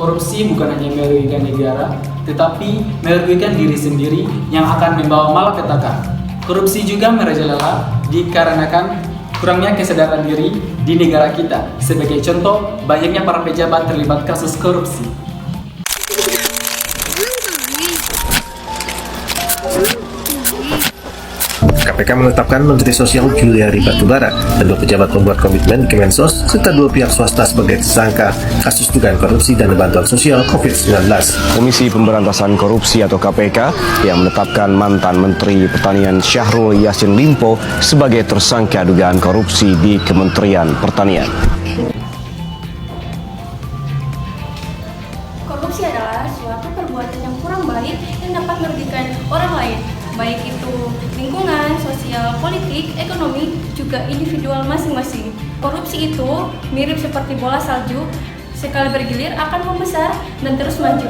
Korupsi bukan hanya merugikan negara, tetapi merugikan diri sendiri yang akan membawa malapetaka. Korupsi juga merajalela dikarenakan kurangnya kesadaran diri di negara kita. Sebagai contoh, banyaknya para pejabat terlibat kasus korupsi. KPK menetapkan Menteri Sosial Juliari Batubara dan 2 pejabat pembuat komitmen di Kemensos serta 2 pihak swasta sebagai tersangka kasus dugaan korupsi dana bantuan sosial COVID-19. Komisi Pemberantasan Korupsi atau KPK yang menetapkan mantan Menteri Pertanian Syahrul Yassin Limpo sebagai tersangka dugaan korupsi di Kementerian Pertanian. Korupsi adalah suatu perbuatan yang kurang baik yang dapat merugikan orang lain, baik itu lingkungan, sosial, politik, ekonomi, juga individual masing-masing. Korupsi itu mirip seperti bola salju, sekali bergilir akan membesar dan terus maju.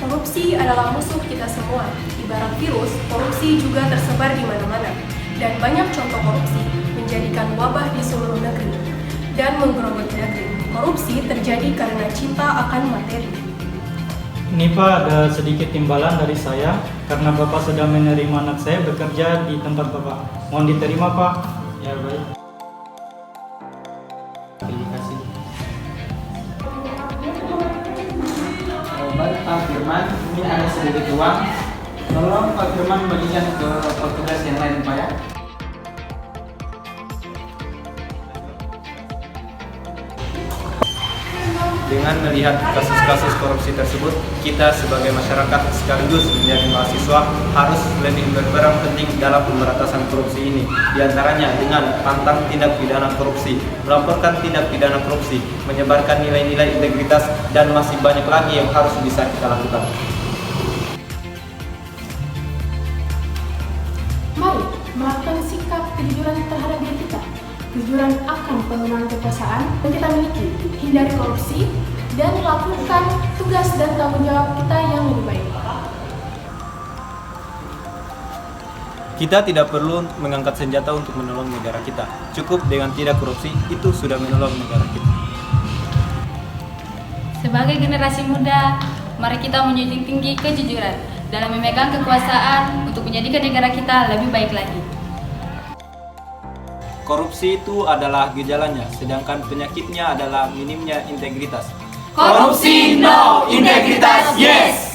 Korupsi adalah musuh kita semua. Ibarat virus, korupsi juga tersebar di mana-mana. Dan banyak contoh korupsi menjadikan wabah di seluruh negeri dan menggerogoti negeri. Korupsi terjadi karena cinta akan materi. Ini Pak, ada sedikit timbalan dari saya karena Bapak sudah menerima anak saya bekerja di tempat Bapak. Mohon diterima Pak. Ya baik. Terima kasih. Baik Pak Firman, ini ada sedikit uang. Tolong Pak Firman bagikan ke petugas yang lain Pak ya. Dengan melihat kasus-kasus korupsi tersebut, kita sebagai masyarakat sekaligus menjadi mahasiswa harus lebih berperan penting dalam pemberantasan korupsi ini. Di antaranya dengan pantang tindak pidana korupsi, melaporkan tindak pidana korupsi, menyebarkan nilai-nilai integritas, dan masih banyak lagi yang harus bisa kita lakukan. Mari melakukan sikap kejujuran terhadap diri kita. Kejujuran akan penggunaan kekuasaan yang kita miliki, hindari korupsi, dan lakukan tugas dan tanggung jawab kita yang lebih baik. Kita tidak perlu mengangkat senjata untuk menolong negara kita. Cukup dengan tidak korupsi, itu sudah menolong negara kita. Sebagai generasi muda, mari kita menjunjung tinggi kejujuran dalam memegang kekuasaan untuk menjadikan negara kita lebih baik lagi. Korupsi itu adalah gejalanya, sedangkan penyakitnya adalah minimnya integritas. Korupsi no, integritas yes!